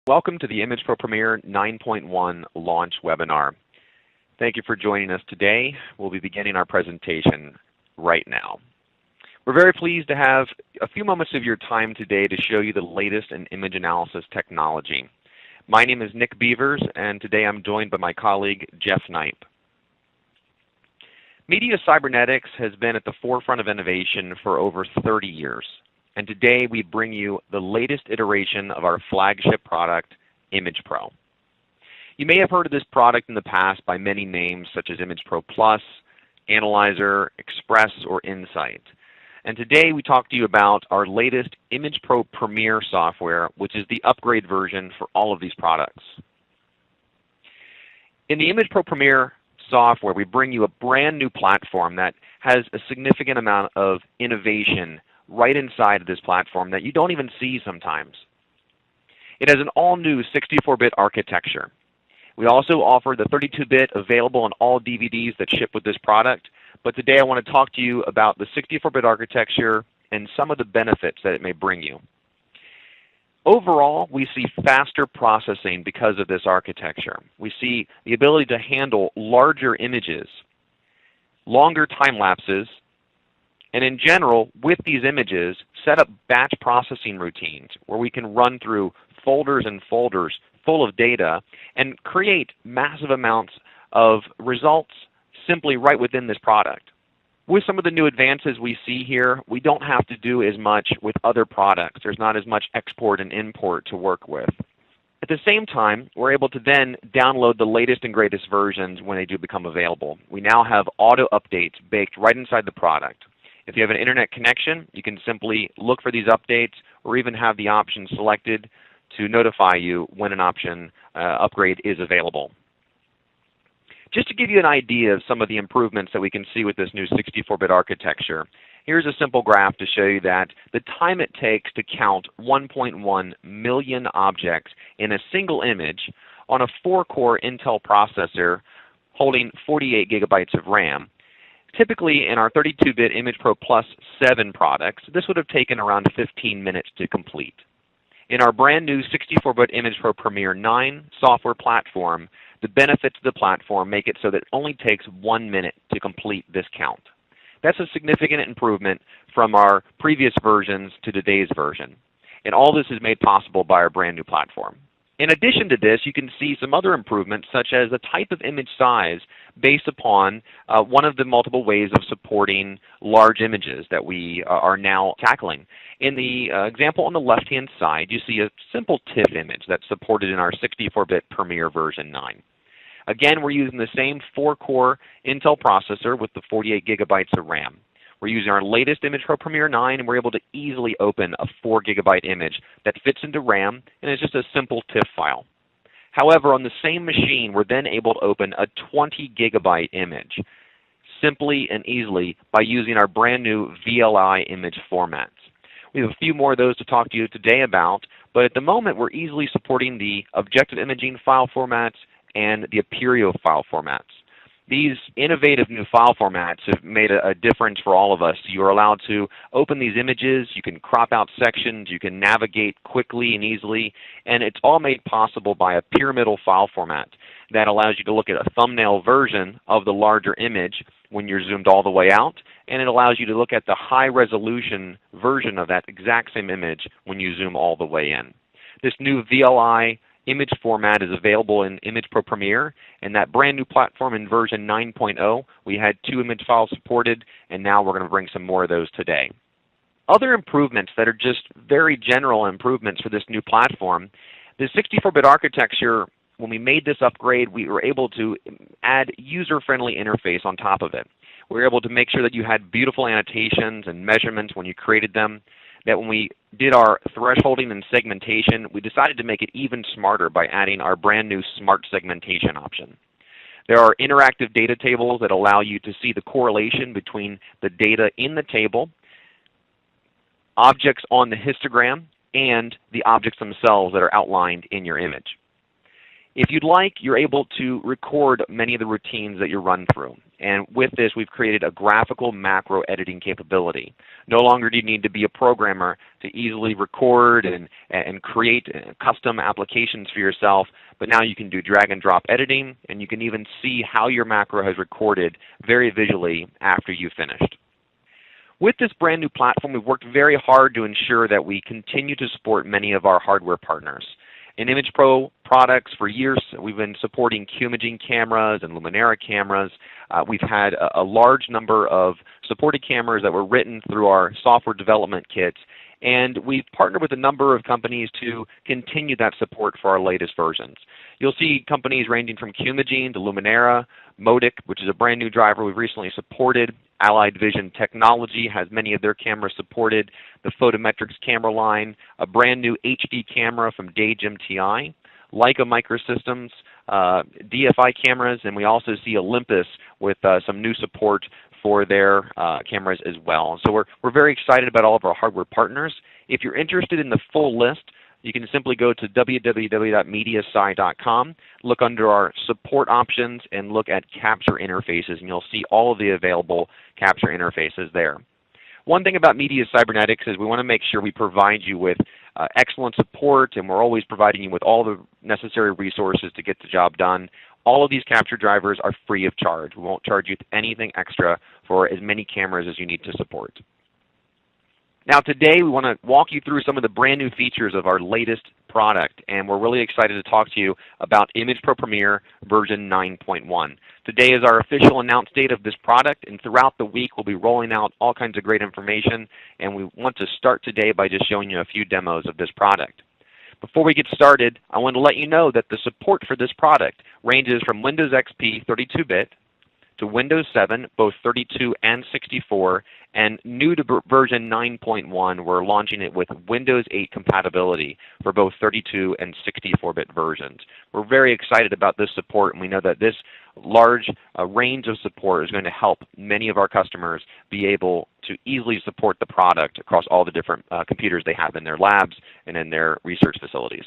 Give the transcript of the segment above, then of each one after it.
Welcome to the Image Pro Premiere 9.1 launch webinar. Thank you for joining us today. We'll be beginning our presentation right now. We're very pleased to have a few moments of your time today to show you the latest in image analysis technology. My name is Nick Beavers, and today I'm joined by my colleague Jeff Knipe. Media cybernetics has been at the forefront of innovation for over 30 years. And today we bring you the latest iteration of our flagship product, Image Pro. You may have heard of this product in the past by many names such as Image Pro Plus, Analyzer, Express, or Insight. And today we talk to you about our latest Image Pro Premiere software, which is the upgrade version for all of these products. In the Image Pro Premiere software, we bring you a brand new platform that has a significant amount of innovation right inside of this platform that you don't even see sometimes. It has an all-new 64-bit architecture. We also offer the 32-bit available on all DVDs that ship with this product, but today I want to talk to you about the 64-bit architecture and some of the benefits that it may bring you. Overall, we see faster processing because of this architecture. We see the ability to handle larger images, longer time lapses, and in general, with these images, set up batch processing routines where we can run through folders and folders full of data and create massive amounts of results simply right within this product. With some of the new advances we see here, we don't have to do as much with other products. There's not as much export and import to work with. At the same time, we're able to then download the latest and greatest versions when they do become available. We now have auto updates baked right inside the product. If you have an internet connection, you can simply look for these updates or even have the option selected to notify you when an option upgrade is available. Just to give you an idea of some of the improvements that we can see with this new 64-bit architecture, here's a simple graph to show you that the time it takes to count 1.1 million objects in a single image on a 4-core Intel processor holding 48 gigabytes of RAM. Typically, in our 32-bit Image Pro Plus 7 products, this would have taken around 15 minutes to complete. In our brand new 64-bit Image Pro Premiere 9 software platform, the benefits of the platform make it so that it only takes 1 minute to complete this count. That's a significant improvement from our previous versions to today's version. And all this is made possible by our brand new platform. In addition to this, you can see some other improvements such as the type of image size based upon one of the multiple ways of supporting large images that we are now tackling. In the example on the left-hand side, you see a simple TIFF image that's supported in our 64-bit Premiere version 9. Again, we're using the same 4-core Intel processor with the 48 gigabytes of RAM. We're using our latest Image Pro Premiere 9, and we're able to easily open a 4 gigabyte image that fits into RAM, and it's just a simple TIFF file. However, on the same machine, we're then able to open a 20 gigabyte image simply and easily by using our brand new VLI image formats. We have a few more of those to talk to you today about, but at the moment we're easily supporting the objective imaging file formats and the Apereo file formats. These innovative new file formats have made a difference for all of us. You're allowed to open these images, you can crop out sections, you can navigate quickly and easily, and it's all made possible by a pyramidal file format that allows you to look at a thumbnail version of the larger image when you're zoomed all the way out, and it allows you to look at the high-resolution version of that exact same image when you zoom all the way in. This new VLI image format is available in Image Pro Premiere, and that brand new platform in version 9.0, we had 2 image files supported, and now we're going to bring some more of those today. Other improvements that are just very general improvements for this new platform, the 64-bit architecture, when we made this upgrade, we were able to add user-friendly interface on top of it. We were able to make sure that you had beautiful annotations and measurements when you created them, that when we did our thresholding and segmentation, we decided to make it even smarter by adding our brand new Smart Segmentation option. There are interactive data tables that allow you to see the correlation between the data in the table, objects on the histogram, and the objects themselves that are outlined in your image. If you'd like, you're able to record many of the routines that you run through. And with this, we've created a graphical macro editing capability. No longer do you need to be a programmer to easily record and create custom applications for yourself, but now you can do drag and drop editing, and you can even see how your macro has recorded very visually after you've finished. With this brand new platform, we've worked very hard to ensure that we continue to support many of our hardware partners. In ImagePro products, for years we've been supporting Qimaging cameras and Luminara cameras. We've had a large number of supported cameras that were written through our software development kits, and we've partnered with a number of companies to continue that support for our latest versions. You'll see companies ranging from Qimaging to Luminara, Modic, which is a brand new driver we've recently supported. Allied Vision Technology has many of their cameras supported. The Photometrics camera line, a brand new HD camera from Dage MTI, Leica Microsystems, DFI cameras, and we also see Olympus with some new support for their cameras as well. So we're very excited about all of our hardware partners. If you're interested in the full list, you can simply go to www.mediasci.com, look under our support options, and look at capture interfaces, and you'll see all of the available capture interfaces there. One thing about Media Cybernetics is we want to make sure we provide you with excellent support, and we're always providing you with all the necessary resources to get the job done. All of these capture drivers are free of charge. We won't charge you anything extra for as many cameras as you need to support. Now today we want to walk you through some of the brand new features of our latest product, and we're really excited to talk to you about ImagePro Premiere version 9.1. Today is our official announced date of this product, and throughout the week we'll be rolling out all kinds of great information, and we want to start today by just showing you a few demos of this product. Before we get started, I want to let you know that the support for this product ranges from Windows XP 32-bit to Windows 7, both 32 and 64, and new to version 9.1, we're launching it with Windows 8 compatibility for both 32 and 64-bit versions. We're very excited about this support, and we know that this large range of support is going to help many of our customers be able to easily support the product across all the different computers they have in their labs and in their research facilities.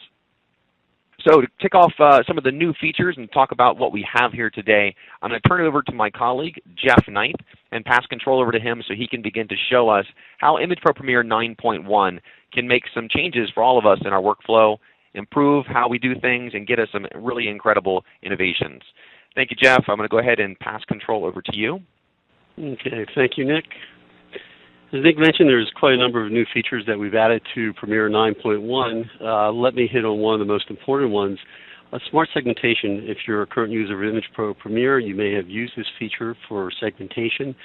So to kick off some of the new features and talk about what we have here today, I'm going to turn it over to my colleague, Jeff Knight, and pass control over to him so he can begin to show us how ImagePro Premiere 9.1 can make some changes for all of us in our workflow, improve how we do things, and get us some really incredible innovations. Thank you, Jeff. I'm going to go ahead and pass control over to you. Okay, thank you, Nick. As Nick mentioned, there's quite a number of new features that we've added to Premiere 9.1. Let me hit on one of the most important ones, smart segmentation. If you're a current user of ImagePro Premiere, you may have used this feature for segmentation.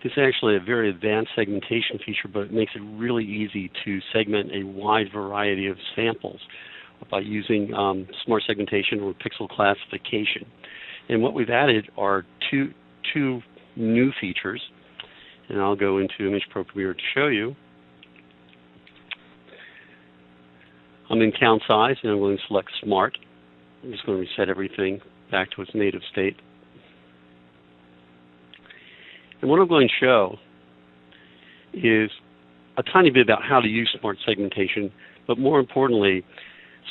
This is actually a very advanced segmentation feature, but it makes it really easy to segment a wide variety of samples by using smart segmentation or pixel classification. And what we've added are two new features. And I'll go into ImagePro Premiere to show you. I'm in count size, and I'm going to select Smart. I'm just going to reset everything back to its native state. And what I'm going to show is a tiny bit about how to use smart segmentation, but more importantly,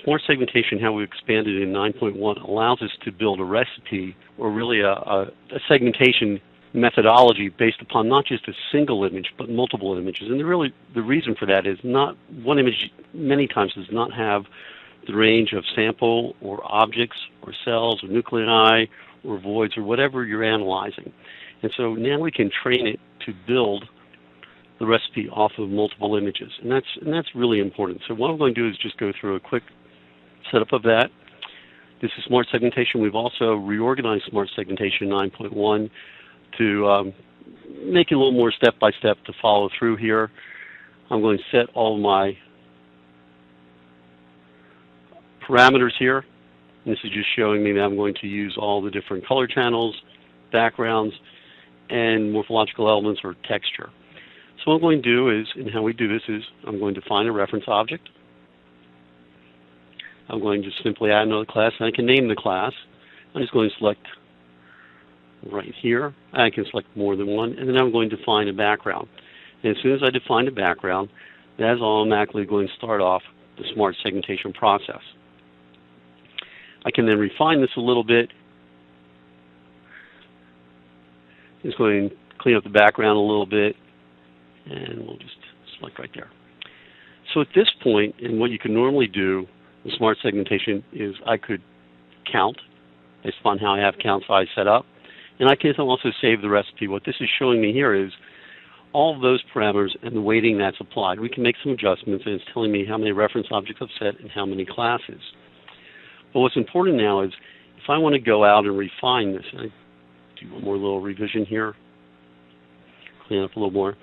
smart segmentation, how we expanded in 9.1, allows us to build a recipe, or really a segmentation methodology based upon not just a single image but multiple images. And the reason for that is not one image many times does not have the range of sample or objects or cells or nuclei or voids or whatever you're analyzing. And so now we can train it to build the recipe off of multiple images, and that's really important. So what I'm going to do is just go through a quick setup of that. This is smart segmentation. We've also reorganized smart segmentation 9.1 to make it a little more step-by-step to follow through here. I'm going to set all of my parameters here. And this is just showing me that I'm going to use all the different color channels, backgrounds, and morphological elements or texture. So what I'm going to do is, and how we do this is, I'm going to find a reference object. I'm going to simply add another class, and I can name the class. I'm just going to select right here. I can select more than one, and then I'm going to define a background. And as soon as I define a background, that is automatically going to start off the smart segmentation process. I can then refine this a little bit Just going to clean up the background a little bit, and we'll just select right there. So at this point, and what you can normally do with smart segmentation is I could count based upon how I have count size set up, and I can also save the recipe. What this is showing me here is all of those parameters and the weighting that's applied. We can make some adjustments, and it's telling me how many reference objects I've set and how many classes. But what's important now is if I want to go out and refine this, and I do one more little revision here, clean up a little more.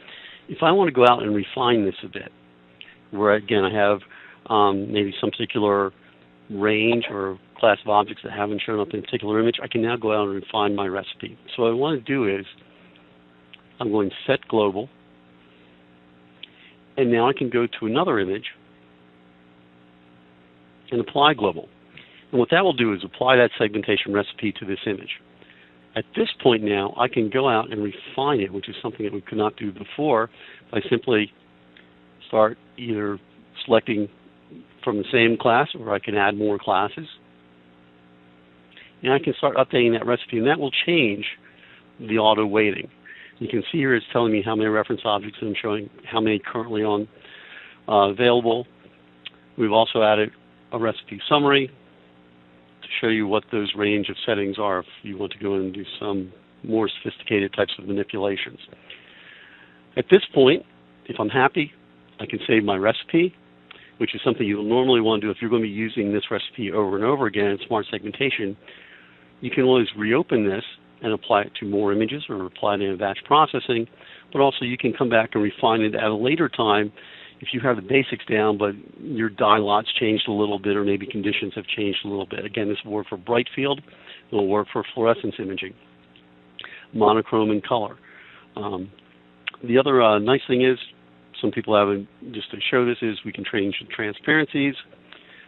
If I want to go out and refine this a bit, where again I have maybe some particular range or class of objects that haven't shown up in a particular image, I can now go out and refine my recipe. So what I want to do is I'm going to set global, and now I can go to another image and apply global. And what that will do is apply that segmentation recipe to this image. At this point now, I can go out and refine it, which is something that we could not do before, by simply start either selecting from the same class, or I can add more classes. And I can start updating that recipe, and that will change the auto weighting. You can see here it's telling me how many reference objects I'm showing, how many currently on available. We've also added a recipe summary to show you what those range of settings are if you want to go in and do some more sophisticated types of manipulations. At this point, if I'm happy, I can save my recipe, which is something you'll normally want to do if you're going to be using this recipe over and over again in smart segmentation. You can always reopen this and apply it to more images or apply it in batch processing, but also you can come back and refine it at a later time if you have the basics down, but your dye lot's changed a little bit or maybe conditions have changed a little bit. Again, this will work for bright field, it will work for fluorescence imaging, monochrome and color. The other nice thing is, some people haven't, just to show this, is we can change the transparencies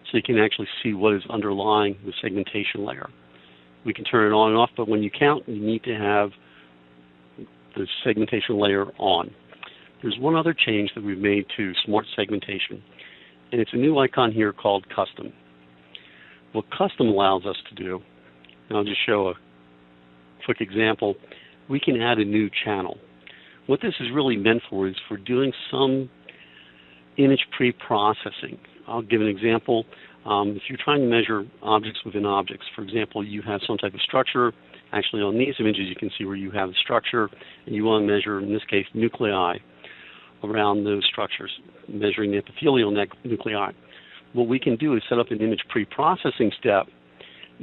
so you can actually see what is underlying the segmentation layer. We can turn it on and off, but when you count, you need to have the segmentation layer on. There's one other change that we've made to smart segmentation, and it's a new icon here called Custom. What Custom allows us to do, and I'll just show a quick example, we can add a new channel. What this is really meant for is for doing some image pre-processing. I'll give an example. If you're trying to measure objects within objects, for example, you have some type of structure. Actually, on these images, you can see where you have the structure, and you want to measure, in this case, nuclei around those structures, measuring the epithelial nuclei. What we can do is set up an image pre-processing step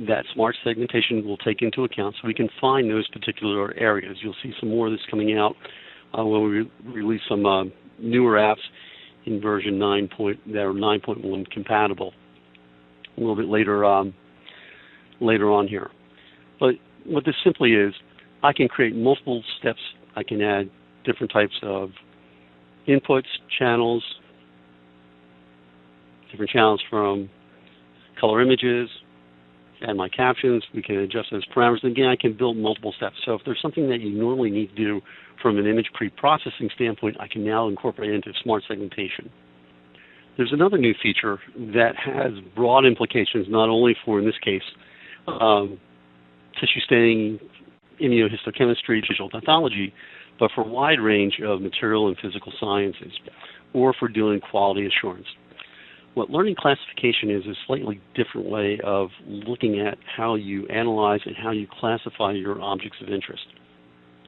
that smart segmentation will take into account so we can find those particular areas. You'll see some more of this coming out when we release some newer apps in version 9 that are 9.1 compatible a little bit later on here. But what this simply is, I can create multiple steps. I can add different types of inputs, channels, different channels from color images, add my captions. We can adjust those parameters. And again, I can build multiple steps. So if there's something that you normally need to do from an image pre-processing standpoint, I can now incorporate it into smart segmentation. There's another new feature that has broad implications, not only for, in this case, tissue staining, immunohistochemistry, digital pathology, but for a wide range of material and physical sciences, or for doing quality assurance. What learning classification is a slightly different way of looking at how you analyze and how you classify your objects of interest.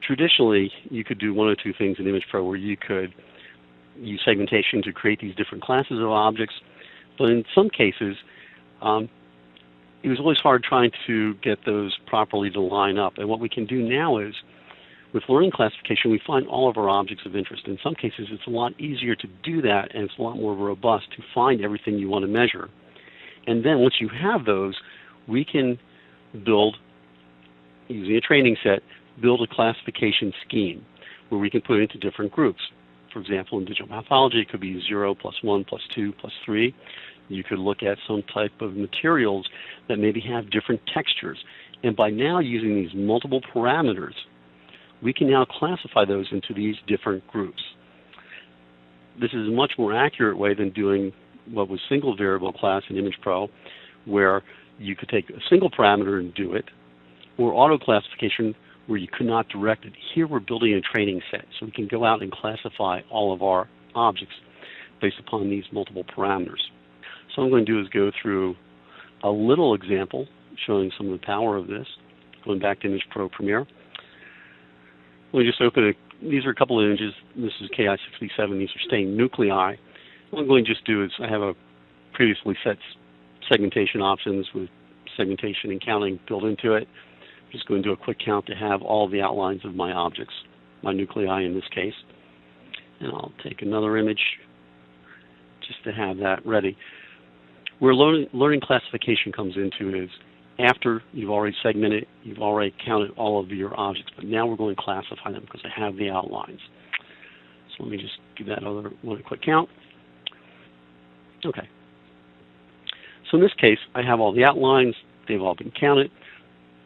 Traditionally, you could do one or two things in ImagePro where you could use segmentation to create these different classes of objects, but in some cases, it was always hard trying to get those properly to line up. And what we can do now is, with learning classification, we find all of our objects of interest. In some cases, it's a lot easier to do that, and it's a lot more robust to find everything you want to measure. And then once you have those, we can build, using a training set, build a classification scheme where we can put it into different groups. For example, in digital pathology, it could be 0, +1, +2, +3. You could look at some type of materials that maybe have different textures. And by now using these multiple parameters, we can now classify those into these different groups. This is a much more accurate way than doing what was single variable class in ImagePro, where you could take a single parameter and do it, or auto classification, where you could not direct it. Here we're building a training set, so we can go out and classify all of our objects based upon these multiple parameters. So what I'm going to do is go through a little example showing some of the power of this. Going back to Image Pro Premiere. Let me just open it. These are a couple of images. This is Ki-67. These are staying nuclei. What I'm going to just do is I have a previously set segmentation options with segmentation and counting built into it. I'm just going to do a quick count to have all the outlines of my objects, my nuclei in this case. And I'll take another image just to have that ready. Where learning classification comes into is after you've already segmented, you've already counted all of your objects, but now we're going to classify them because I have the outlines. So let me just give that other one a quick count. Okay. So in this case, I have all the outlines. They've all been counted.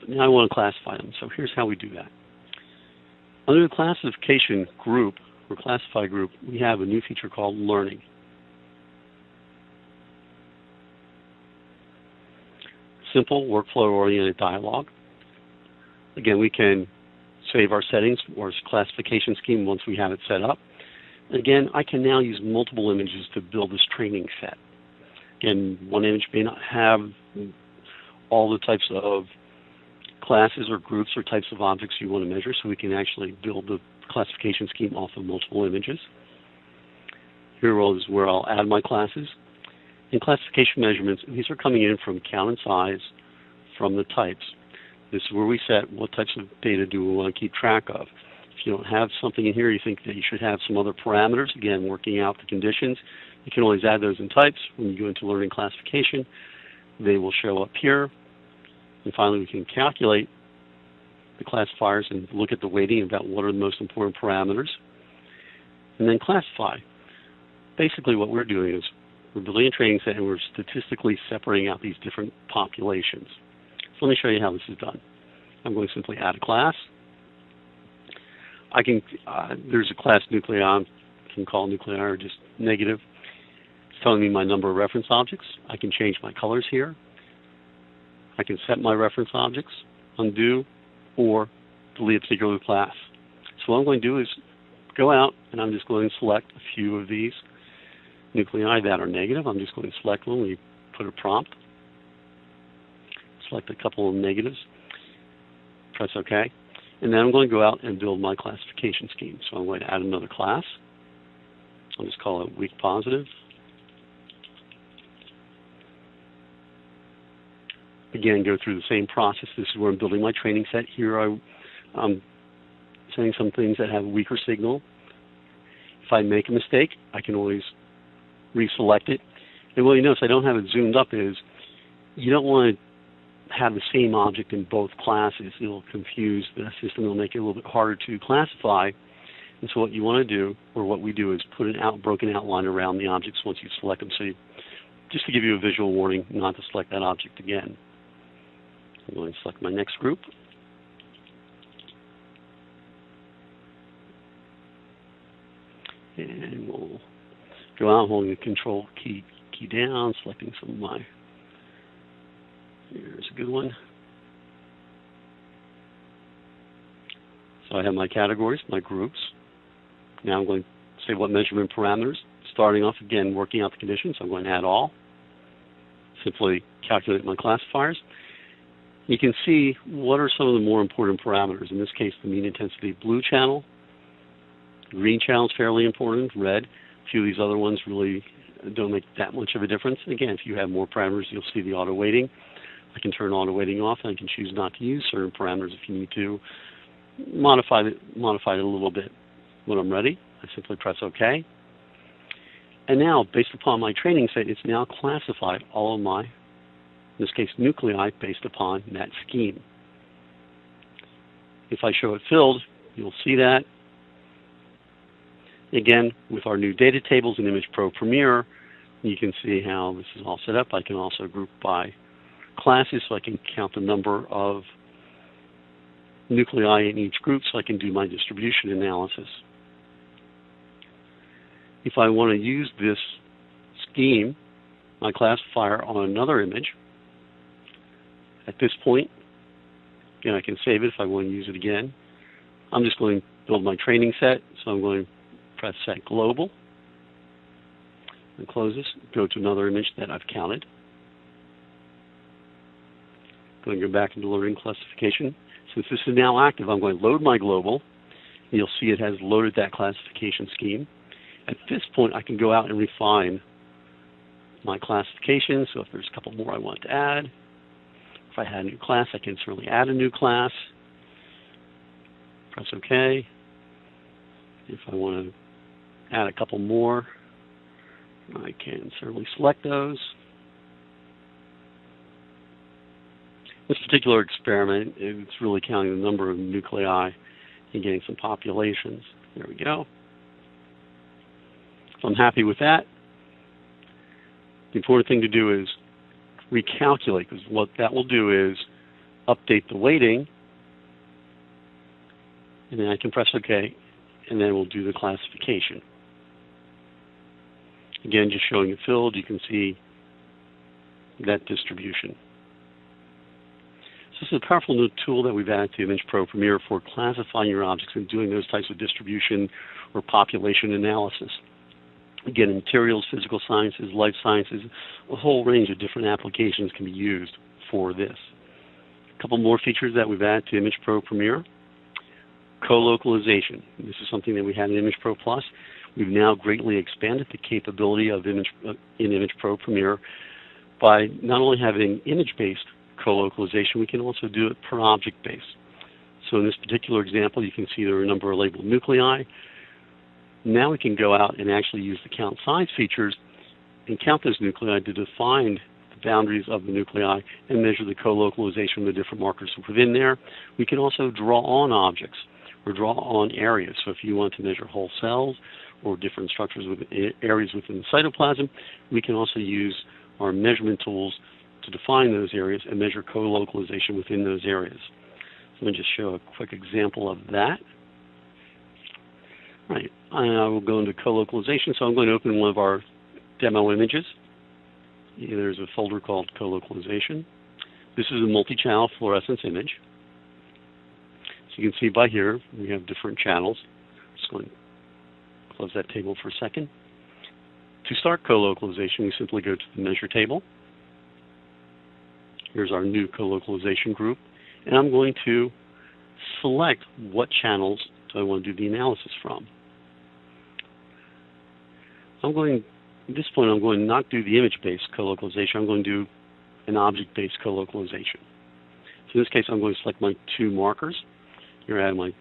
But now I want to classify them. So here's how we do that. Under the classification group, or classify group, we have a new feature called learning. Simple workflow-oriented dialog. Again, we can save our settings or classification scheme once we have it set up. And again, I can now use multiple images to build this training set. Again, one image may not have all the types of classes or groups or types of objects you want to measure, so we can actually build the classification scheme off of multiple images. Here is where I'll add my classes. In classification measurements, these are coming in from count and size from the types. This is where we set what types of data do we want to keep track of. If you don't have something in here, you think that you should have some other parameters, again, working out the conditions, you can always add those in types. When you go into learning classification, they will show up here. And finally, we can calculate the classifiers and look at the weighting about what are the most important parameters. And then classify. Basically what we're doing is we're building a training set and we're statistically separating out these different populations. So let me show you how this is done. I'm going to simply add a class. I can, there's a class nuclei, I can call nuclei or just negative. It's telling me my number of reference objects. I can change my colors here. I can set my reference objects, undo, or delete a particular class. So what I'm going to do is go out and I'm just going to select a few of these nuclei that are negative. I'm just going to select one. We put a prompt. Select a couple of negatives. Press OK. And then I'm going to go out and build my classification scheme. So I'm going to add another class. I'll just call it weak positive. Again, go through the same process. This is where I'm building my training set. Here I'm saying some things that have a weaker signal. If I make a mistake, I can always reselect it. And what you notice I don't have it zoomed up is you don't want to have the same object in both classes. It'll confuse the system. It'll make it a little bit harder to classify. And so what you want to do, or what we do, is put an broken outline around the objects once you select them. So just to give you a visual warning not to select that object again. I'm going to select my next group. And we'll go out holding the control key down, selecting some of my, here's a good one. So I have my categories, my groups. Now I'm going to say what measurement parameters. Starting off again, working out the conditions. I'm going to add all. Simply calculate my classifiers. You can see what are some of the more important parameters. In this case, the mean intensity blue channel. Green channel is fairly important, red. A few of these other ones really don't make that much of a difference. Again, if you have more parameters, you'll see the auto weighting. I can turn auto weighting off, and I can choose not to use certain parameters if you need to modify it a little bit. When I'm ready, I simply press OK. And now, based upon my training set, it's now classified all of my, in this case, nuclei based upon that scheme. If I show it filled, you'll see that. Again, with our new data tables in Image Pro Premiere, you can see how this is all set up. I can also group by classes, so I can count the number of nuclei in each group, so I can do my distribution analysis. If I want to use this scheme, my classifier, on another image, at this point, Again, I can save it if I want to use it again. I'm just going to build my training set, so I'm going to press Set Global and close this. Go to another image that I've counted. Going to go back into loading classification. Since this is now active, I'm going to load my global. You'll see it has loaded that classification scheme. At this point, I can go out and refine my classification. So if there's a couple more I want to add, if I had a new class, I can certainly add a new class. Press OK. If I want to add a couple more, I can certainly select those. This particular experiment, it's really counting the number of nuclei and getting some populations. There we go. So I'm happy with that. The important thing to do is recalculate, because what that will do is update the weighting, and then I can press OK, and then we'll do the classification. Again, just showing it filled, you can see that distribution. So this is a powerful new tool that we've added to Image Pro Premier for classifying your objects and doing those types of distribution or population analysis. Again, in materials, physical sciences, life sciences, a whole range of different applications can be used for this. A couple more features that we've added to Image Pro Premier. Co-localization. This is something that we had in Image Pro Plus. We've now greatly expanded the capability of in Image Pro Premier by not only having image-based co-localization, we can also do it per object-based. So in this particular example, you can see there are a number of labeled nuclei. Now we can go out and actually use the count size features and count those nuclei to define the boundaries of the nuclei and measure the co-localization of the different markers within there. We can also draw on objects or draw on areas. So if you want to measure whole cells or different structures within areas within the cytoplasm, we can also use our measurement tools to define those areas and measure co-localization within those areas. So let me just show a quick example of that. Right, I will go into co-localization, so I'm going to open one of our demo images. There's a folder called co-localization. This is a multi-channel fluorescence image. So you can see by here, we have different channels. Just going to close that table for a second. To start co-localization, we simply go to the measure table. Here's our new co-localization group. And I'm going to select what channels do I want to do the analysis from. At this point, I'm going to not do the image-based co-localization. I'm going to do an object-based co-localization. So in this case, I'm going to select my two markers. Here I have my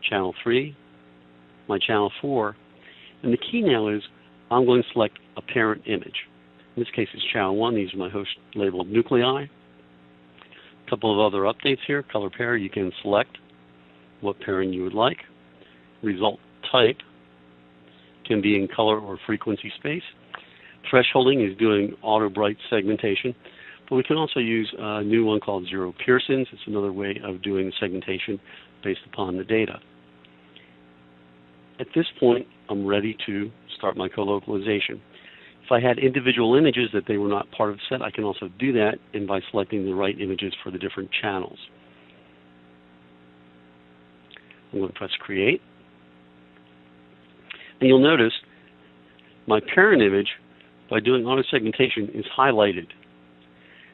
channel 3, my channel 4. And the key now is I'm going to select a parent image. In this case, it's channel 1. These are my host labeled nuclei. A couple of other updates here. Color pair, you can select what pairing you would like. Result type can be in color or frequency space. Thresholding is doing auto bright segmentation, but we can also use a new one called Zero Pearsons. It's another way of doing segmentation based upon the data. At this point, I'm ready to start my co-localization. If I had individual images that they were not part of the set, I can also do that, and by selecting the right images for the different channels. I'm going to press Create. And you'll notice my parent image, by doing auto segmentation, is highlighted.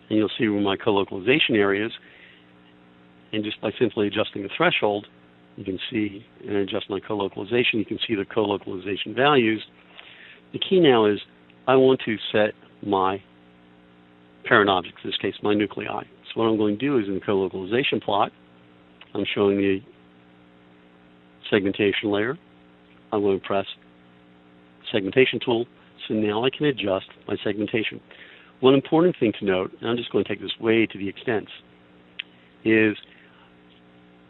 And you'll see where my co-localization areas, and just by simply adjusting the threshold, you can see and adjust my co-localization. You can see the co-localization values. The key now is I want to set my parent objects, in this case my nuclei. So what I'm going to do is in the co-localization plot, I'm showing the segmentation layer. I'm going to press segmentation tool, so now I can adjust my segmentation. One important thing to note, and I'm just going to take this way to the extent, is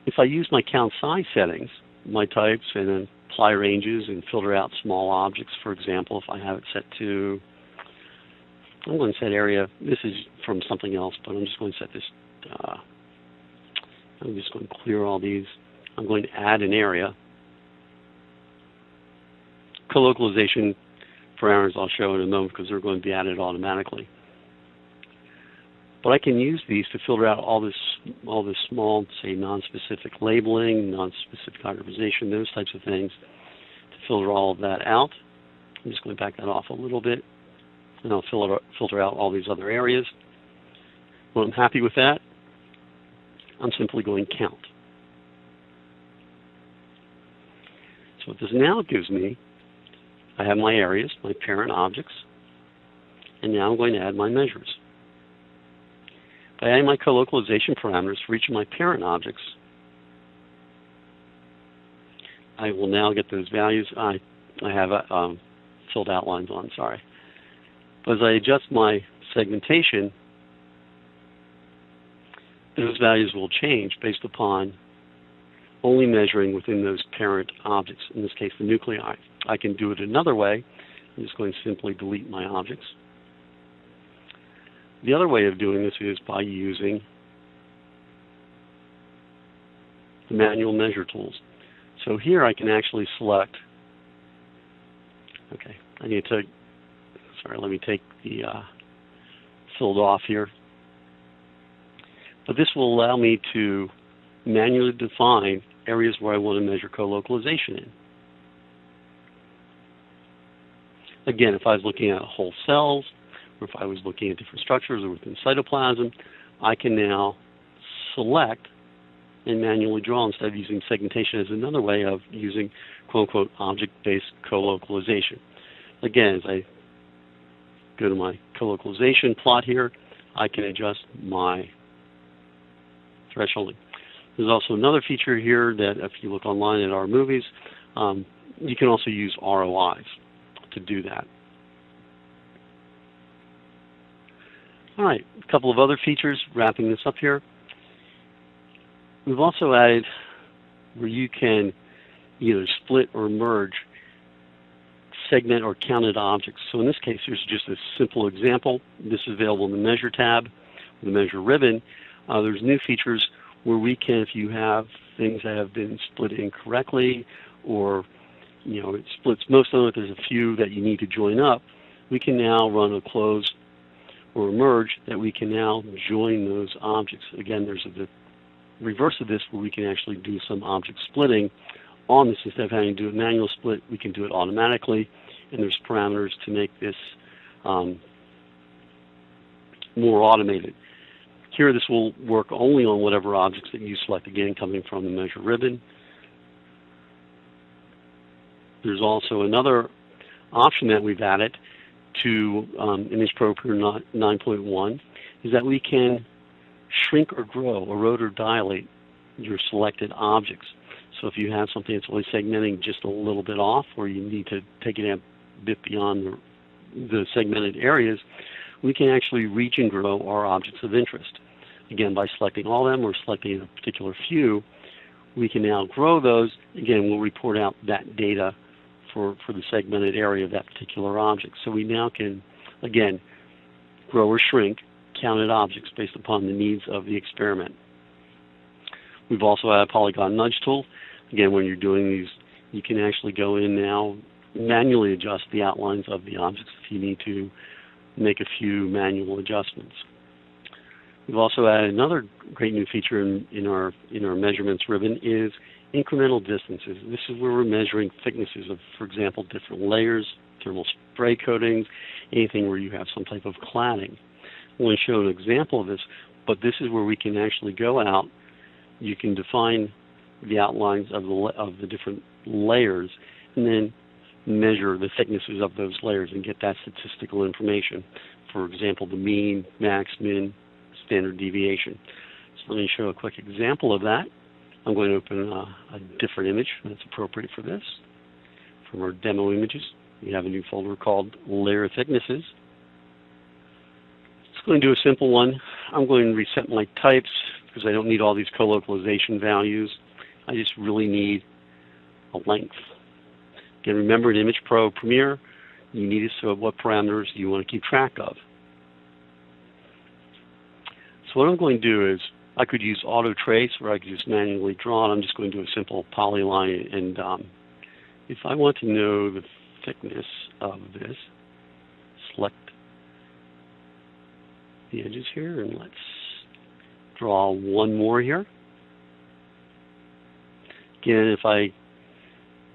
if I use my count size settings, my types, and then apply ranges and filter out small objects, for example, if I have it set to, I'm going to set area, this is from something else, but I'm just going to set this, I'm just going to clear all these. I'm going to add an area. Co-localization parameters I'll show in a moment because they're going to be added automatically. But I can use these to filter out all this this small, say, non-specific labeling, non-specific hybridization, those types of things, to filter all of that out. I'm just going to back that off a little bit, and I'll filter out all these other areas. When I'm happy with that, I'm simply going count. So what this now gives me, I have my areas, my parent objects, and now I'm going to add my measures. By adding my colocalization parameters for each of my parent objects, I will now get those values. I have filled outlines on, sorry. But as I adjust my segmentation, those values will change based upon only measuring within those parent objects, in this case the nuclei. I can do it another way. I'm just going to simply delete my objects. The other way of doing this is by using the manual measure tools. So here I can actually select, okay, let me take the filled off here. But this will allow me to manually define areas where I want to measure colocalization in. Again, if I was looking at whole cells, or if I was looking at different structures or within cytoplasm, I can now select and manually draw instead of using segmentation as another way of using quote-unquote object-based colocalization. Again, as I go to my colocalization plot here, I can adjust my thresholding. There's also another feature here that if you look online at our movies, you can also use ROIs to do that. All right, a couple of other features, wrapping this up here. We've also added where you can either split or merge segment or counted objects. So in this case, here's just a simple example. This is available in the Measure tab, the Measure ribbon. There's new features where we can, if you have things that have been split incorrectly, or it splits most of them, if there's a few that you need to join up, we can now run a close or a merge that we can now join those objects. Again, there's the reverse of this where we can actually do some object splitting on this. Instead of having to do a manual split, we can do it automatically, and there's parameters to make this more automated. Here, this will work only on whatever objects that you select, again, coming from the Measure ribbon. There's also another option that we've added to Image Pro 9.1 is that we can shrink or grow, erode or dilate your selected objects. So if you have something that's only segmenting just a little bit off, or you need to take it a bit beyond the segmented areas, we can actually reach and grow our objects of interest. Again, by selecting all of them or selecting a particular few, we can now grow those. Again, we'll report out that data for the segmented area of that particular object. So we now can, again, grow or shrink counted objects based upon the needs of the experiment. We've also had a polygon nudge tool. Again, when you're doing these, you can actually go in now, manually adjust the outlines of the objects if you need to make a few manual adjustments. We've also added another great new feature in our measurements ribbon is incremental distances. This is where we're measuring thicknesses of, for example, different layers, thermal spray coatings, anything where you have some type of cladding. I want to show an example of this, but this is where we can actually go out. You can define the outlines of the different layers and then measure the thicknesses of those layers and get that statistical information. For example, the mean, max, min, standard deviation. So let me show a quick example of that. I'm going to open a different image that's appropriate for this. From our demo images, we have a new folder called Layer Thicknesses. It's going to do a simple one. I'm going to reset my types because I don't need all these colocalization values. I just really need a length. Again, remember in Image Pro Premiere, you need to know what parameters you want to keep track of. So what I'm going to do is, I could use auto trace or I could just manually draw it. I'm just going to do a simple polyline, and if I want to know the thickness of this, select the edges here and let's draw one more here. Again, if I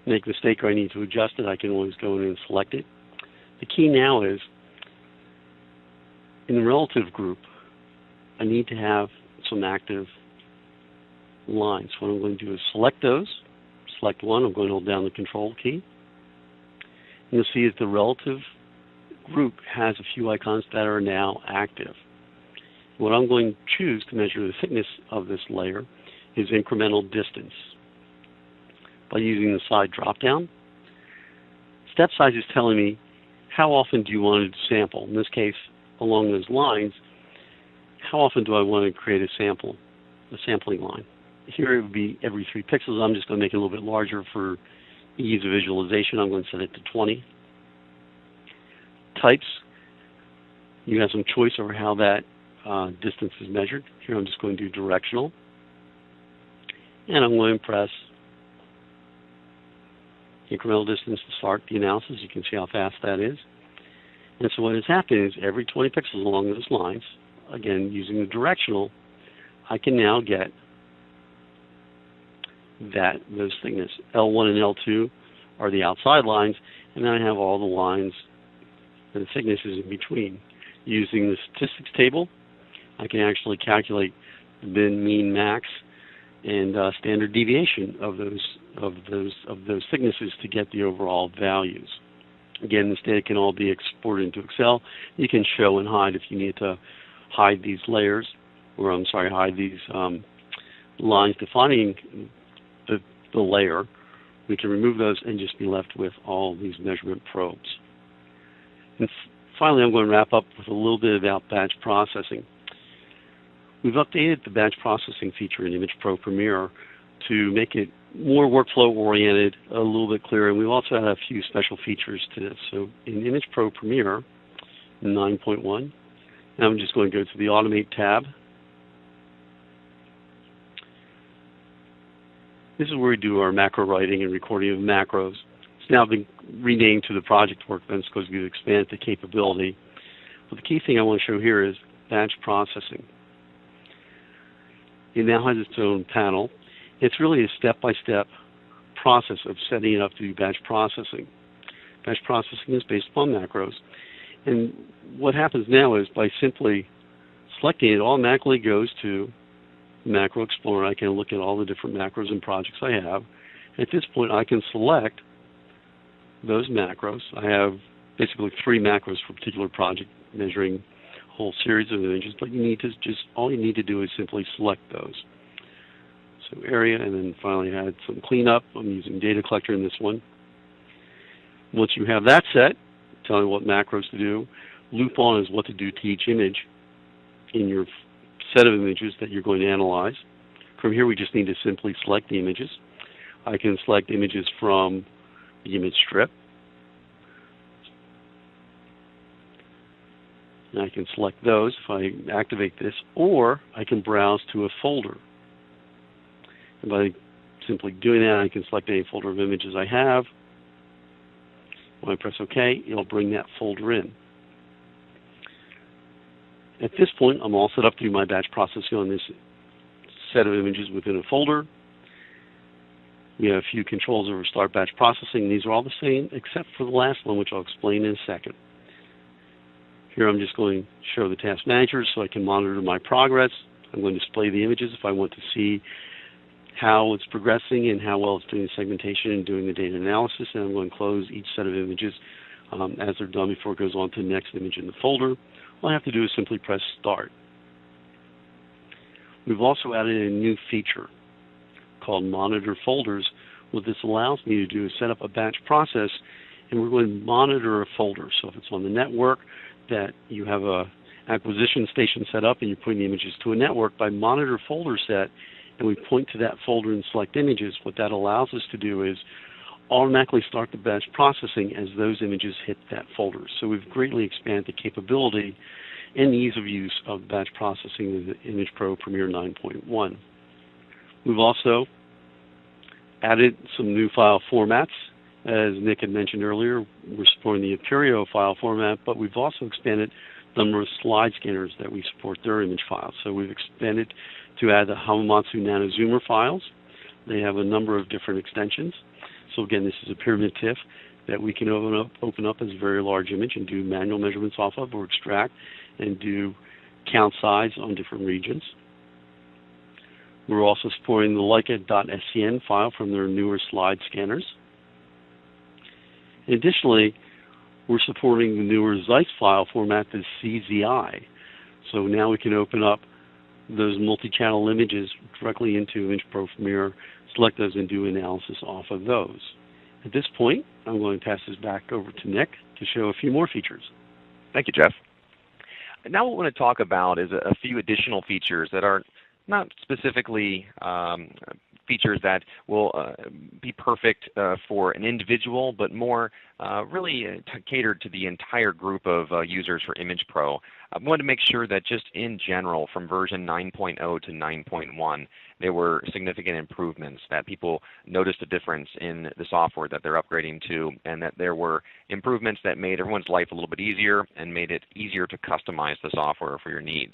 make a mistake or I need to adjust it, I can always go in and select it. The key now is, in the relative group, I need to have some active lines. What I'm going to do is select those. Select one. I'm going to hold down the Control key. And you'll see that the relative group has a few icons that are now active. What I'm going to choose to measure the thickness of this layer is incremental distance. By using the side drop-down, step size is telling me how often do you want to sample. In this case, along those lines, how often do I want to create a sampling line? Here it would be every 3 pixels. I'm just going to make it a little bit larger for ease of visualization. I'm going to set it to 20. Types, you have some choice over how that distance is measured. Here I'm just going to do directional. And I'm going to press incremental distance to start the analysis. You can see how fast that is. And so what has happened is every 20 pixels along those lines, again using the directional, I can now get those thickness. L1 and L2 are the outside lines, and then I have all the lines and the thicknesses in between. Using the statistics table, I can actually calculate the min, mean, max, and standard deviation of those thicknesses to get the overall values. Again, this data can all be exported into Excel. You can show and hide if you need to hide these layers, or hide these lines defining the layer. We can remove those and just be left with all these measurement probes. And finally, I'm going to wrap up with a little bit about batch processing. We've updated the batch processing feature in ImagePro Premier to make it more workflow oriented, a little bit clearer, and we've also had a few special features to this. So in ImagePro Premier 9.1, now I'm just going to go to the Automate tab. This is where we do our macro writing and recording of macros. It's now been renamed to the Project Workbench because we've expanded the capability. But the key thing I want to show here is batch processing. It now has its own panel. It's really a step-by-step process of setting it up to do batch processing. Batch processing is based upon macros. And what happens now is by simply selecting it, automatically goes to Macro Explorer. I can look at all the different macros and projects I have. At this point, I can select those macros. I have basically 3 macros for a particular project, measuring a whole series of images, but all you need to do is simply select those. So area, and then finally add some cleanup. I'm using data collector in this one. Once you have that set, tell you what macros to do. Loop on is what to do to each image in your set of images that you're going to analyze. From here, we just need to simply select the images. I can select images from the image strip. And I can select those if I activate this, or I can browse to a folder. And by simply doing that, I can select any folder of images I have. When I press OK, it'll bring that folder in. At this point, I'm all set up to do my batch processing on this set of images within a folder. We have a few controls over start batch processing. These are all the same except for the last one, which I'll explain in a second. Here I'm just going to show the task manager so I can monitor my progress. I'm going to display the images if I want to see how it's progressing and how well it's doing the segmentation and doing the data analysis. And I'm going to close each set of images as they're done before it goes on to the next image in the folder. All I have to do is simply press Start. We've also added a new feature called Monitor Folders. What this allows me to do is set up a batch process, and we're going to monitor a folder. So if it's on the network that you have a acquisition station set up and you're putting the images to a network, by Monitor Folder Set, and we point to that folder and select images, what that allows us to do is automatically start the batch processing as those images hit that folder. So we've greatly expanded the capability and the ease of use of batch processing with ImagePro Premier 9.1. We've also added some new file formats. As Nick had mentioned earlier, we're supporting the Apereo file format, but we've also expanded number of slide scanners that we support their image files. So we've expanded to add the Hamamatsu Nano Zoomer files. They have a number of different extensions. So again, this is a pyramid TIFF that we can open up as a very large image and do manual measurements off of, or extract and do count size on different regions. We're also supporting the Leica.scn file from their newer slide scanners. Additionally, we're supporting the newer Zeiss file format, the CZI. So now we can open up those multi-channel images directly into Image Pro Premiere, select those, and do analysis off of those. At this point, I'm going to pass this back over to Nick to show a few more features. Thank you, Jeff. Now what we want to talk about is a few additional features that are not specifically features that will be perfect for an individual, but more really catered to the entire group of users for Image Pro. I wanted to make sure that just in general, from version 9.0 to 9.1, there were significant improvements, that people noticed a difference in the software that they're upgrading to, and that there were improvements that made everyone's life a little bit easier and made it easier to customize the software for your needs.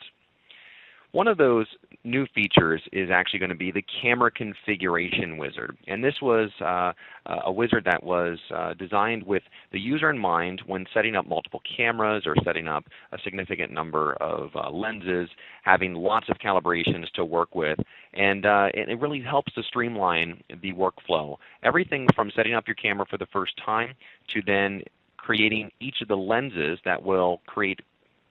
One of those new features is actually going to be the camera configuration wizard. And this was a wizard that was designed with the user in mind when setting up multiple cameras or setting up a significant number of lenses, having lots of calibrations to work with. And it really helps to streamline the workflow. Everything from setting up your camera for the first time to then creating each of the lenses that will create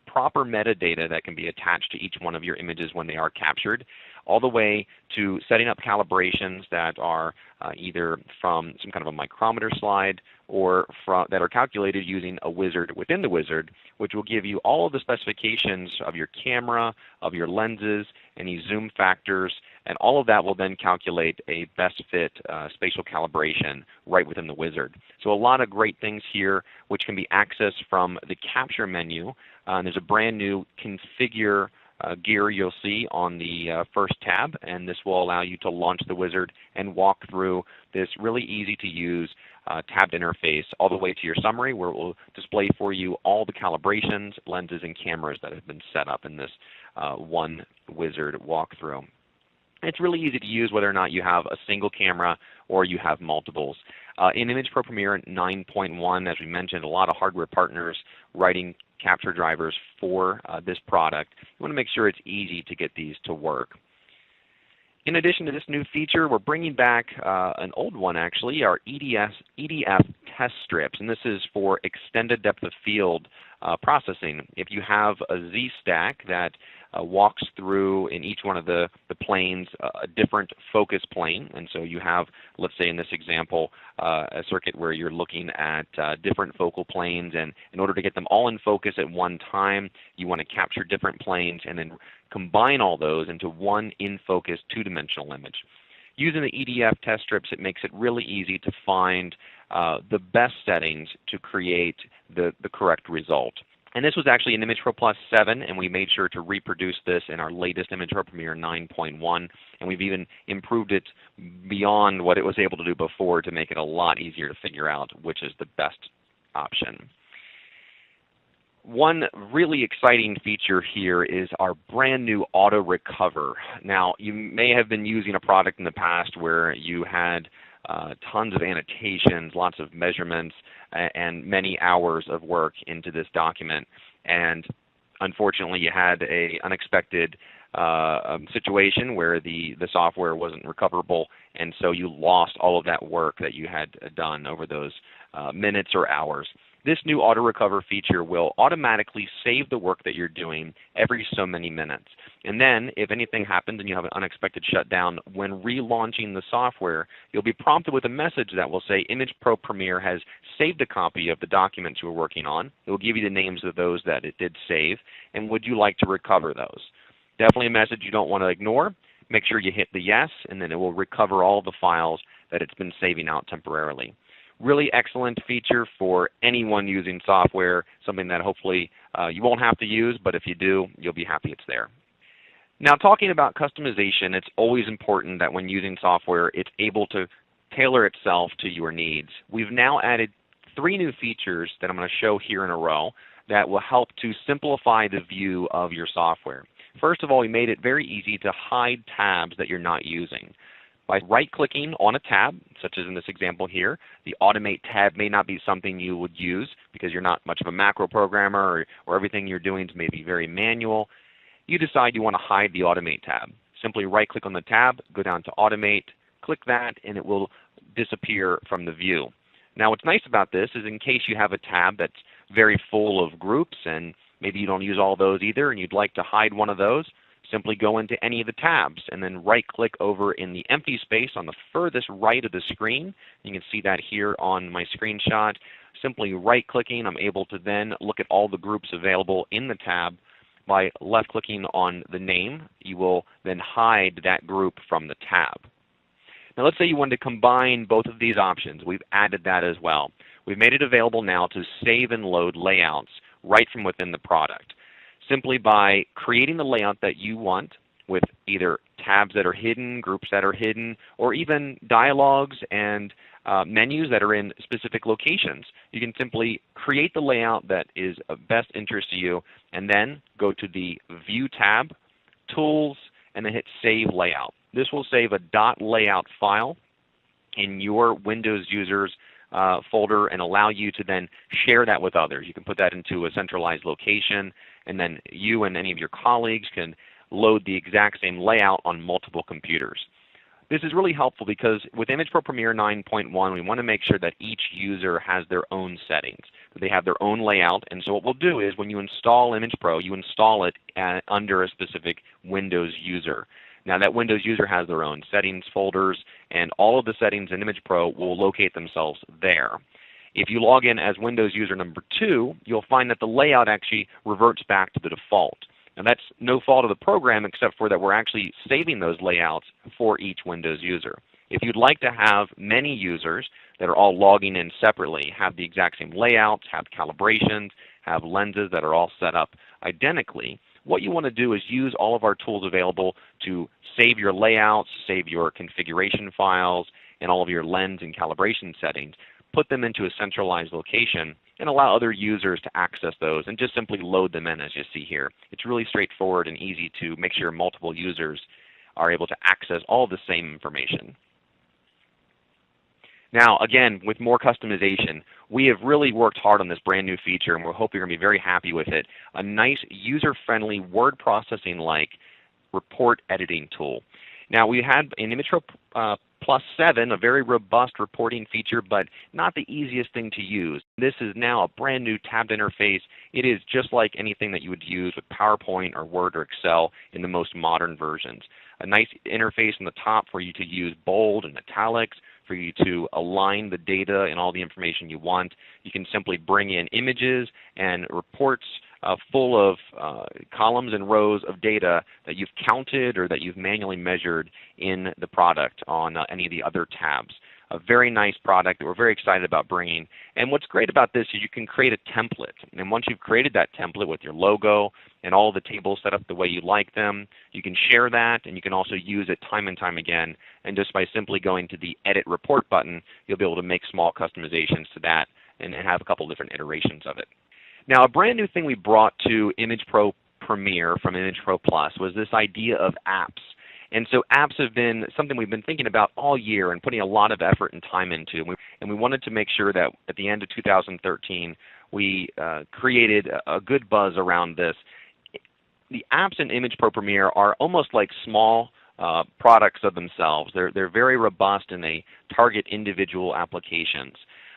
proper metadata that can be attached to each one of your images when they are captured, all the way to setting up calibrations that are either from some kind of a micrometer slide or that are calculated using a wizard within the wizard, which will give you all of the specifications of your camera, of your lenses, any zoom factors, and all of that will then calculate a best fit spatial calibration right within the wizard. So a lot of great things here which can be accessed from the capture menu. There's a brand new configure gear you'll see on the first tab, and this will allow you to launch the wizard and walk through this really easy to use tabbed interface all the way to your summary, where it will display for you all the calibrations, lenses, and cameras that have been set up in this one wizard walkthrough. It's really easy to use whether or not you have a single camera or you have multiples. In Image Pro Premiere 9.1, as we mentioned, a lot of hardware partners writing capture drivers for this product. You want to make sure it's easy to get these to work. In addition to this new feature, we're bringing back an old one actually, our EDF test strips, and this is for extended depth of field processing. If you have a Z-stack that walks through in each one of the planes a different focus plane, and so you have, let's say in this example, a circuit where you're looking at different focal planes, and in order to get them all in focus at one time, you want to capture different planes and then combine all those into one in-focus two-dimensional image. Using the EDF test strips, it makes it really easy to find the best settings to create the correct result. And this was actually in Image Pro Plus 7, and we made sure to reproduce this in our latest Image Pro Premiere 9.1, and we've even improved it beyond what it was able to do before to make it a lot easier to figure out which is the best option. One really exciting feature here is our brand new Auto Recover. Now, you may have been using a product in the past where you had tons of annotations, lots of measurements, and many hours of work into this document. And unfortunately, you had an unexpected situation where the software wasn't recoverable, and so you lost all of that work that you had done over those minutes or hours. This new Auto Recover feature will automatically save the work that you're doing every so many minutes. And then if anything happens and you have an unexpected shutdown, when relaunching the software, you'll be prompted with a message that will say Image Pro Premiere has saved a copy of the documents you were working on. It will give you the names of those that it did save, and would you like to recover those? Definitely a message you don't want to ignore. Make sure you hit the yes, and then it will recover all the files that it's been saving out temporarily. Really excellent feature for anyone using software, something that hopefully you won't have to use, but if you do, you'll be happy it's there. Now, talking about customization, it's always important that when using software, it's able to tailor itself to your needs. We've now added 3 new features that I'm going to show here in a row that will help to simplify the view of your software. First of all, we made it very easy to hide tabs that you're not using. By right-clicking on a tab, such as in this example here, the Automate tab may not be something you would use because you're not much of a macro programmer, or everything you're doing is maybe very manual. You decide you want to hide the Automate tab. Simply right-click on the tab, go down to Automate, click that, and it will disappear from the view. Now what's nice about this is in case you have a tab that's very full of groups and maybe you don't use all those either and you'd like to hide one of those, simply go into any of the tabs and then right-click over in the empty space on the furthest right of the screen. You can see that here on my screenshot. Simply right-clicking, I'm able to then look at all the groups available in the tab. By left-clicking on the name, you will then hide that group from the tab. Now let's say you wanted to combine both of these options. We've added that as well. We've made it available now to save and load layouts right from within the product. Simply by creating the layout that you want with either tabs that are hidden, groups that are hidden, or even dialogues and menus that are in specific locations. You can simply create the layout that is of best interest to you and then go to the View tab, Tools, and then hit Save Layout. This will save a .layout file in your Windows users folder and allow you to then share that with others. You can put that into a centralized location, and then you and any of your colleagues can load the exact same layout on multiple computers. This is really helpful because with Image Pro Premiere 9.1, we want to make sure that each user has their own settings, that they have their own layout. And so what we'll do is when you install Image Pro, you install it under a specific Windows user. Now that Windows user has their own settings folders, and all of the settings in Image Pro will locate themselves there. If you log in as Windows user number 2, you'll find that the layout actually reverts back to the default. Now that's no fault of the program except for that we're actually saving those layouts for each Windows user. If you'd like to have many users that are all logging in separately, have the exact same layouts, have calibrations, have lenses that are all set up identically, what you want to do is use all of our tools available to save your layouts, save your configuration files, and all of your lens and calibration settings, put them into a centralized location, and allow other users to access those and just simply load them in as you see here. It's really straightforward and easy to make sure multiple users are able to access all the same information. Now again, with more customization, we have really worked hard on this brand new feature and we hope you're going to be very happy with it. A nice user-friendly word processing-like report editing tool. Now we had in Image Pro Plus 7 a very robust reporting feature, but not the easiest thing to use. This is now a brand new tabbed interface. It is just like anything that you would use with PowerPoint or Word or Excel in the most modern versions. A nice interface on the top for you to use bold and italics, for you to align the data and all the information you want. You can simply bring in images and reports full of columns and rows of data that you've counted or that you've manually measured in the product on any of the other tabs. A very nice product that we're very excited about bringing. And what's great about this is you can create a template. And once you've created that template with your logo and all the tables set up the way you like them, you can share that and you can also use it time and time again. And just by simply going to the Edit Report button, you'll be able to make small customizations to that and have a couple different iterations of it. Now a brand new thing we brought to Image Pro Premiere from Image Pro Plus was this idea of apps. And so apps have been something we've been thinking about all year and putting a lot of effort and time into. And we wanted to make sure that at the end of 2013 we created a good buzz around this. The apps in Image Pro Premiere are almost like small products of themselves. They're very robust and they target individual applications.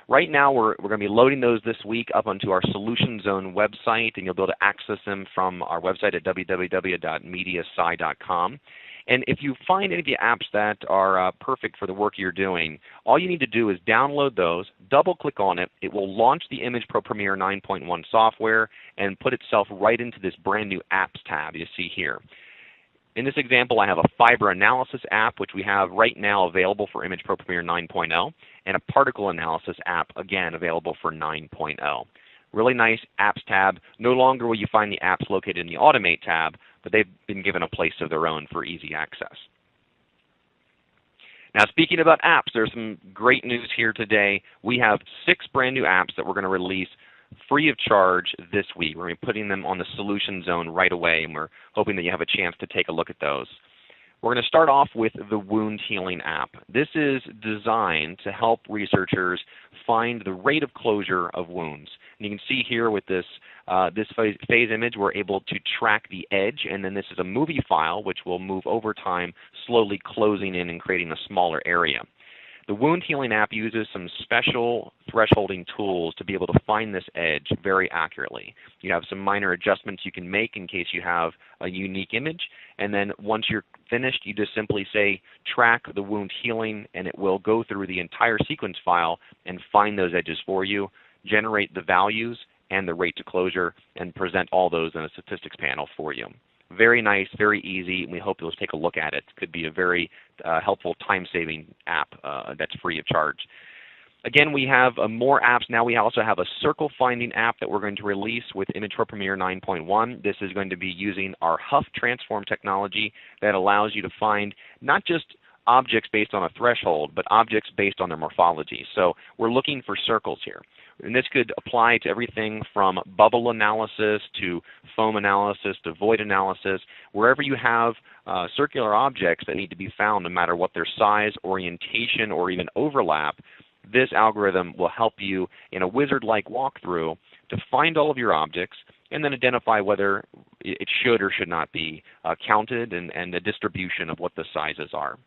Right now we're going to be loading those this week up onto our Solution Zone website, and you'll be able to access them from our website at www.mediasci.com. And if you find any of the apps that are perfect for the work you're doing, all you need to do is download those, double-click on it. It will launch the Image Pro Premiere 9.1 software and put itself right into this brand new Apps tab you see here. In this example, I have a fiber analysis app, which we have right now available for Image Pro Premiere 9.0, and a particle analysis app, again, available for 9.0. Really nice apps tab. No longer will you find the apps located in the Automate tab, but they've been given a place of their own for easy access. Now speaking about apps, there's some great news here today. We have 6 brand new apps that we're going to release free of charge this week. We're going to be putting them on the Solution Zone right away, and we're hoping that you have a chance to take a look at those. We're going to start off with the Wound Healing app. This is designed to help researchers find the rate of closure of wounds. And you can see here with this phase image, we're able to track the edge, and then this is a movie file which will move over time, slowly closing in and creating a smaller area. The Wound Healing app uses some special thresholding tools to be able to find this edge very accurately. You have some minor adjustments you can make in case you have a unique image, and then once you're finished, you just simply say track the wound healing, and it will go through the entire sequence file and find those edges for you, generate the values and the rate to closure, and present all those in a statistics panel for you. Very nice, very easy, and we hope you'll take a look at it. It could be a very helpful time-saving app that's free of charge. Again, we have more apps now. We also have a circle finding app that we're going to release with ImagePro Premiere 9.1. This is going to be using our Huff Transform technology that allows you to find not just objects based on a threshold, but objects based on their morphology. So we're looking for circles here. And this could apply to everything from bubble analysis to foam analysis to void analysis. Wherever you have circular objects that need to be found, no matter what their size, orientation, or even overlap, this algorithm will help you in a wizard-like walkthrough to find all of your objects and then identify whether it should or should not be counted and the distribution of what the sizes are.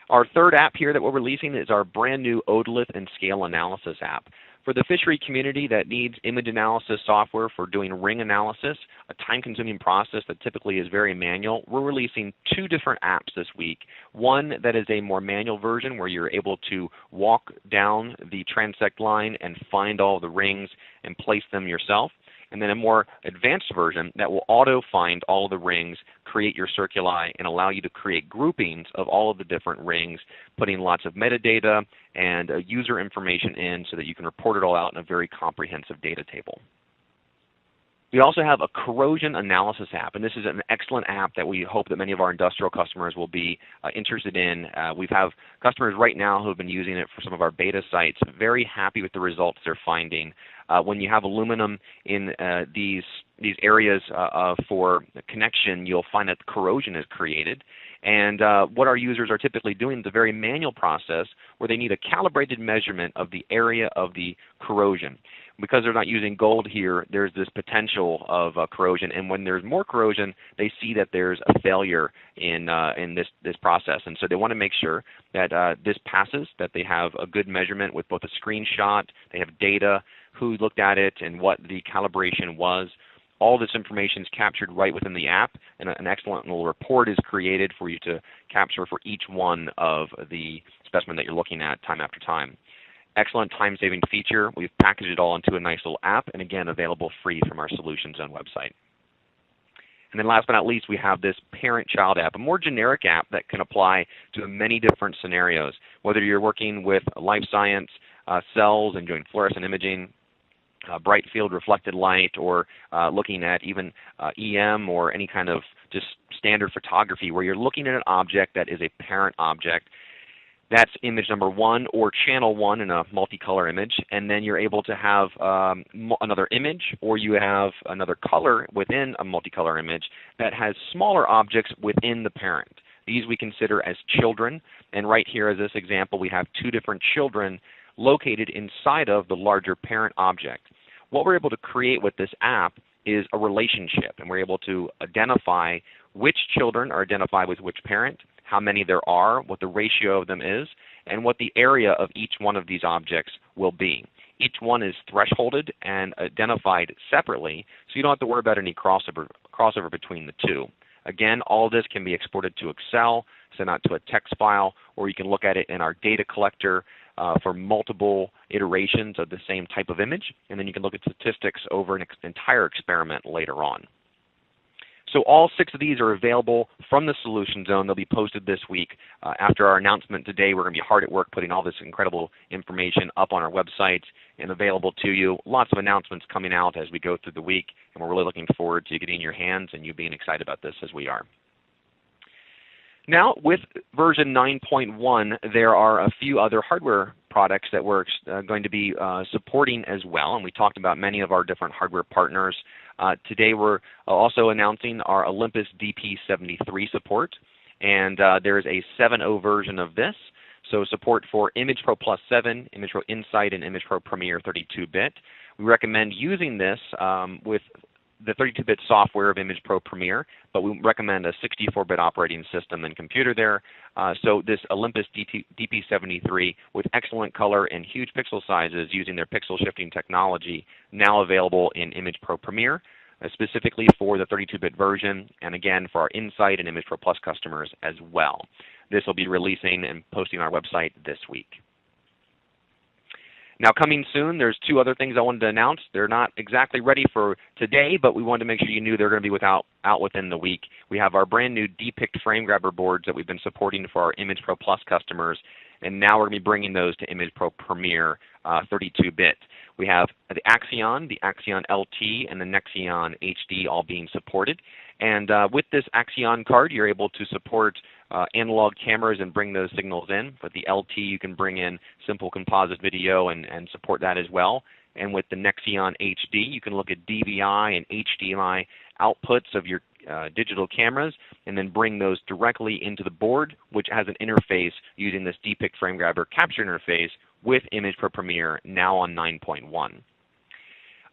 Our third app here that we're releasing is our brand new Otolith and Scale Analysis app. For the fishery community that needs image analysis software for doing ring analysis, a time-consuming process that typically is very manual, we're releasing two different apps this week. One that is a more manual version where you're able to walk down the transect line and find all the rings and place them yourself. And then a more advanced version that will auto-find all the rings, create your circuli, and allow you to create groupings of all of the different rings, putting lots of metadata and user information in so that you can report it all out in a very comprehensive data table. We also have a corrosion analysis app, and this is an excellent app that we hope that many of our industrial customers will be interested in. We have customers right now who have been using it for some of our beta sites, very happy with the results they're finding. When you have aluminum in these areas for connection, you'll find that corrosion is created. And what our users are typically doing is a very manual process where they need a calibrated measurement of the area of the corrosion. Because they're not using gold here, there's this potential of corrosion, and when there's more corrosion, they see that there's a failure in this process, and so they want to make sure that this passes, that they have a good measurement with both a screenshot, they have data, who looked at it, and what the calibration was. All this information is captured right within the app, and an excellent little report is created for you to capture for each one of the specimen that you're looking at time after time. Excellent time-saving feature. We've packaged it all into a nice little app, and again, available free from our Solution Zone website. And then last but not least, we have this parent-child app, a more generic app that can apply to many different scenarios, whether you're working with life science, cells and doing fluorescent imaging, bright field reflected light, or looking at even EM or any kind of just standard photography where you're looking at an object that is a parent object. That's image number 1 or channel 1 in a multicolor image, and then you're able to have another image, or you have another color within a multicolor image that has smaller objects within the parent. These we consider as children, and right here as this example we have 2 different children located inside of the larger parent object. What we're able to create with this app is a relationship, and we're able to identify which children are identified with which parent, how many there are, what the ratio of them is, and what the area of each one of these objects will be. Each one is thresholded and identified separately, so you don't have to worry about any crossover between the two. Again, all this can be exported to Excel, sent out to a text file, or you can look at it in our data collector for multiple iterations of the same type of image, and then you can look at statistics over an entire experiment later on. So all 6 of these are available from the Solution Zone. They'll be posted this week. After our announcement today, we're going to be hard at work putting all this incredible information up on our website and available to you. Lots of announcements coming out as we go through the week, and we're really looking forward to getting in your hands and you being excited about this as we are. Now, with version 9.1, there are a few other hardware products that we're going to be supporting as well, and we talked about many of our different hardware partners. Today we're also announcing our Olympus DP73 support, and there is a 7.0 version of this, so support for Image Pro Plus 7, Image Pro Insight, and Image Pro Premiere 32-bit. We recommend using this with the 32-bit software of Image Pro Premiere, but we recommend a 64-bit operating system and computer there. So this Olympus DP73 with excellent color and huge pixel sizes using their pixel shifting technology, now available in Image Pro Premiere, specifically for the 32-bit version, and again for our Insight and Image Pro Plus customers as well. This will be releasing and posting on our website this week. Now, coming soon, there's two other things I wanted to announce. They're not exactly ready for today, but we wanted to make sure you knew they're going to be out within the week. We have our brand new DPIC frame grabber boards that we've been supporting for our Image Pro Plus customers, and now we're going to be bringing those to Image Pro Premiere 32-bit. We have the Axion LT, and the Nexion HD all being supported. And with this Axion card, you're able to support analog cameras and bring those signals in. With the LT, you can bring in simple composite video and support that as well. And with the Nexion HD, you can look at DVI and HDMI outputs of your digital cameras and then bring those directly into the board, which has an interface using this DPIC frame grabber capture interface with Image Pro Premiere, now on 9.1.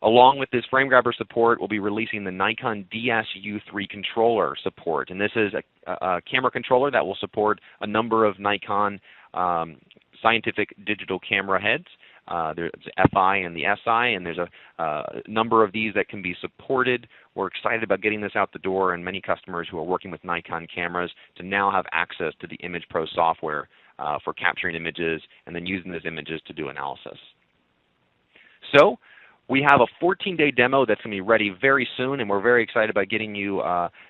Along with this frame grabber support, we'll be releasing the Nikon DS-U3 controller support. And this is a camera controller that will support a number of Nikon scientific digital camera heads. There's the FI and the SI, and there's a number of these that can be supported. We're excited about getting this out the door, and many customers who are working with Nikon cameras to now have access to the Image Pro software for capturing images and then using those images to do analysis. So we have a 14-day demo that's going to be ready very soon, and we're very excited about getting you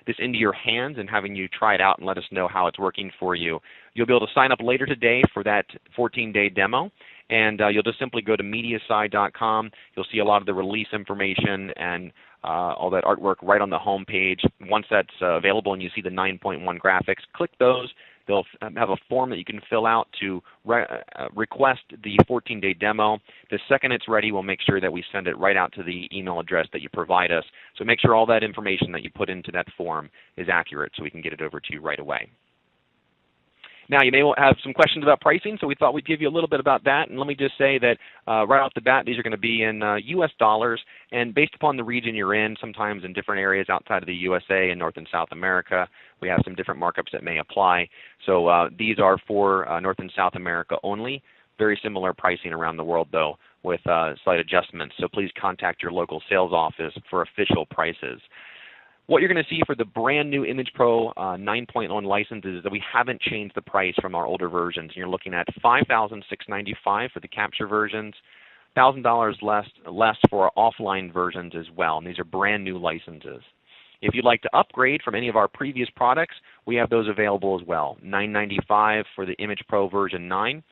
this into your hands and having you try it out and let us know how it's working for you. You'll be able to sign up later today for that 14-day demo, and you'll just simply go to mediasci.com. You'll see a lot of the release information and all that artwork right on the home page. Once that's available and you see the 9.1 graphics, click those. They'll have a form that you can fill out to request the 14-day demo. The second it's ready, we'll make sure that we send it right out to the email address that you provide us. So make sure all that information that you put into that form is accurate so we can get it over to you right away. Now, you may have some questions about pricing, so we thought we'd give you a little bit about that. And let me just say that right off the bat, these are going to be in U.S. dollars. And based upon the region you're in, sometimes in different areas outside of the USA and North and South America, we have some different markups that may apply. So these are for North and South America only. Very similar pricing around the world, though, with slight adjustments. So please contact your local sales office for official prices. What you're going to see for the brand new Image Pro 9.1 licenses is that we haven't changed the price from our older versions. You're looking at $5,695 for the capture versions, $1,000 less for our offline versions as well. And these are brand new licenses. If you'd like to upgrade from any of our previous products, we have those available as well. $995 for the Image Pro version 9,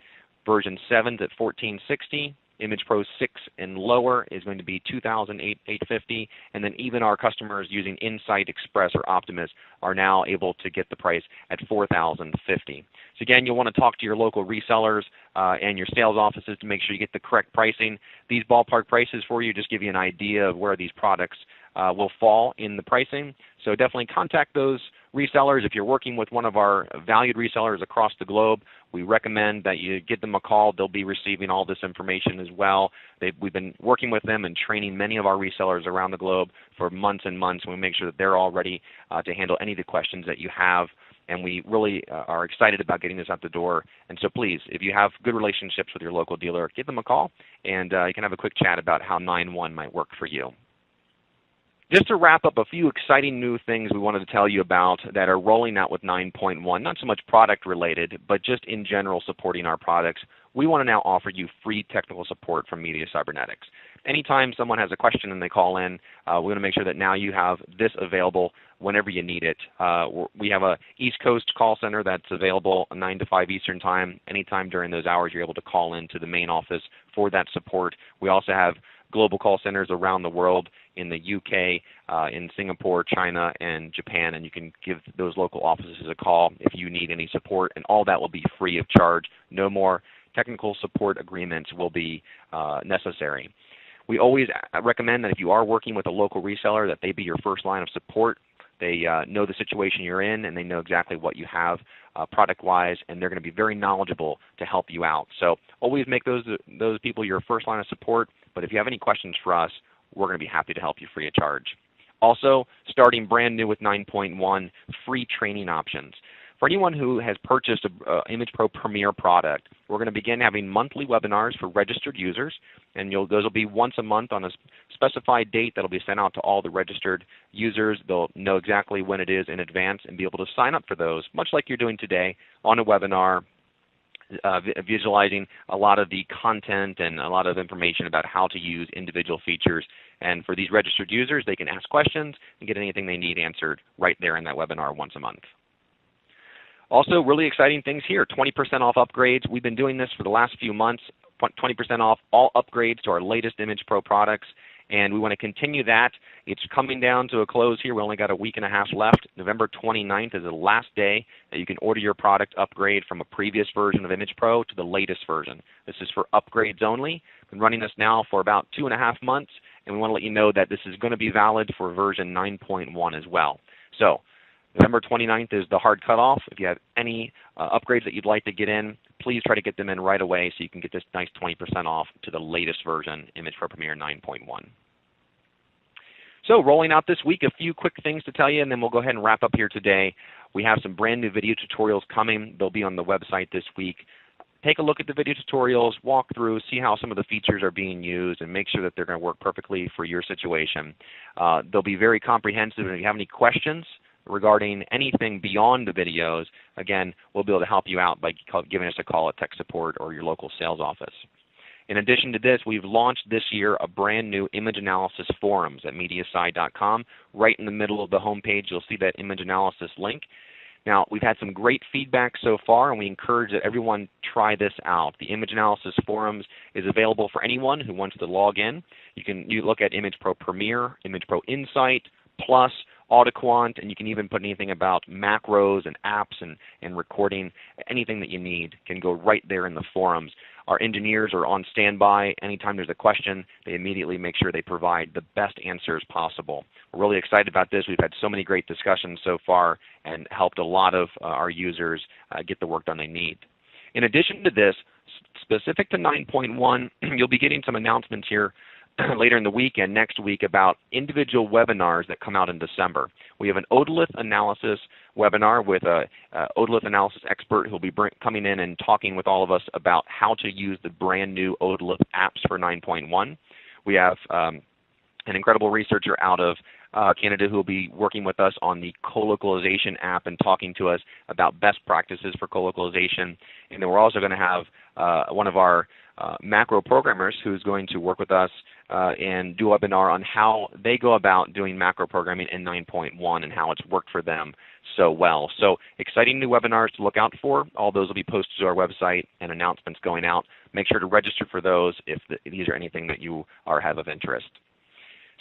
version 7's at $1,460. Image Pro 6 and lower is going to be $2,850, and then even our customers using Insight, Express, or Optimus are now able to get the price at $4,050. So again, you'll want to talk to your local resellers and your sales offices to make sure you get the correct pricing. These ballpark prices for you just give you an idea of where these products will fall in the pricing. So definitely contact those resellers. If you're working with one of our valued resellers across the globe, we recommend that you give them a call. They'll be receiving all this information as well. We've been working with them and training many of our resellers around the globe for months and months, and we make sure that they're all ready to handle any of the questions that you have. And we really are excited about getting this out the door. And so please, if you have good relationships with your local dealer, give them a call, and you can have a quick chat about how 9.1 might work for you. Just to wrap up, a few exciting new things we wanted to tell you about that are rolling out with 9.1, not so much product related, but just in general supporting our products. We want to now offer you free technical support from Media Cybernetics. Anytime someone has a question and they call in, we want to make sure that now you have this available whenever you need it. We have a East Coast call center that's available 9 to 5 Eastern Time. Anytime during those hours, you're able to call in to the main office for that support. We also have global call centers around the world in the UK, in Singapore, China, and Japan, and you can give those local offices a call if you need any support, and all that will be free of charge. No more technical support agreements will be necessary. We always recommend that if you are working with a local reseller, that they be your first line of support. They know the situation you're in, and they know exactly what you have product-wise, and they're going to be very knowledgeable to help you out. So always make those people your first line of support, but if you have any questions for us, we're going to be happy to help you free of charge. Also, starting brand new with 9.1, free training options. For anyone who has purchased an ImagePro Premier product, we're going to begin having monthly webinars for registered users, and those will be once a month on a specified date that will be sent out to all the registered users. They'll know exactly when it is in advance and be able to sign up for those, much like you're doing today on a webinar, visualizing a lot of the content and a lot of information about how to use individual features. And for these registered users, they can ask questions and get anything they need answered right there in that webinar once a month. Also, really exciting things here, 20% off upgrades. We've been doing this for the last few months, 20% off all upgrades to our latest ImagePro products, and we want to continue that. It's coming down to a close here. We only got a week and a half left. November 29th is the last day that you can order your product upgrade from a previous version of ImagePro to the latest version. This is for upgrades only. We've been running this now for about 2.5 months, and we want to let you know that this is going to be valid for version 9.1 as well. So November 29th is the hard cutoff. If you have any upgrades that you'd like to get in, please try to get them in right away so you can get this nice 20% off to the latest version, ImagePro Premier 9.1. So rolling out this week, a few quick things to tell you, and then we'll go ahead and wrap up here today. We have some brand new video tutorials coming. They'll be on the website this week. Take a look at the video tutorials, walk through, see how some of the features are being used, and make sure that they're going to work perfectly for your situation. They'll be very comprehensive, and if you have any questions regarding anything beyond the videos, again, we'll be able to help you out by giving us a call at tech support or your local sales office. In addition to this, we've launched this year a brand new image analysis forums at mediasci.com. Right in the middle of the homepage, you'll see that image analysis link. Now, we've had some great feedback so far, and we encourage that everyone try this out. The Image Analysis Forums is available for anyone who wants to log in. You look at ImagePro Premier, ImagePro Insight, Plus, AutoQuant, and you can even put anything about macros and apps and recording. Anything that you need can go right there in the forums. Our engineers are on standby. Anytime there's a question, they immediately make sure they provide the best answers possible. We're really excited about this. We've had so many great discussions so far and helped a lot of our users get the work done they need. In addition to this, specific to 9.1, you'll be getting some announcements here later in the week and next week about individual webinars that come out in December. We have an otolith analysis webinar with a otolith analysis expert who will be coming in and talking with all of us about how to use the brand new otolith apps for 9.1. We have an incredible researcher out of Canada who will be working with us on the co-localization app and talking to us about best practices for co-localization. And then we're also going to have one of our macro programmers who's going to work with us and do a webinar on how they go about doing macro programming in 9.1 and how it's worked for them so well. So exciting new webinars to look out for. All those will be posted to our website and announcements going out. Make sure to register for those if these are anything that you have of interest.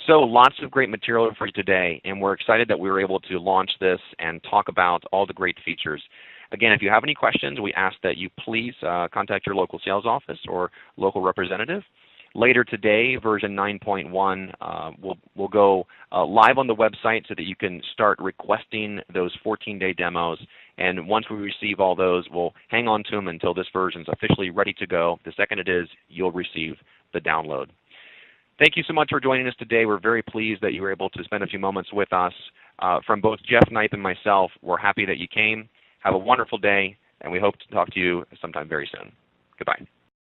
So lots of great material for you today, and we're excited that we were able to launch this and talk about all the great features. Again, if you have any questions, we ask that you please contact your local sales office or local representative. Later today, version 9.1 will go live on the website so that you can start requesting those 14-day demos. And once we receive all those, we'll hang on to them until this version is officially ready to go. The second it is, you'll receive the download. Thank you so much for joining us today. We're very pleased that you were able to spend a few moments with us. From both Jeff Knipe and myself, we're happy that you came. Have a wonderful day, and we hope to talk to you sometime very soon. Goodbye.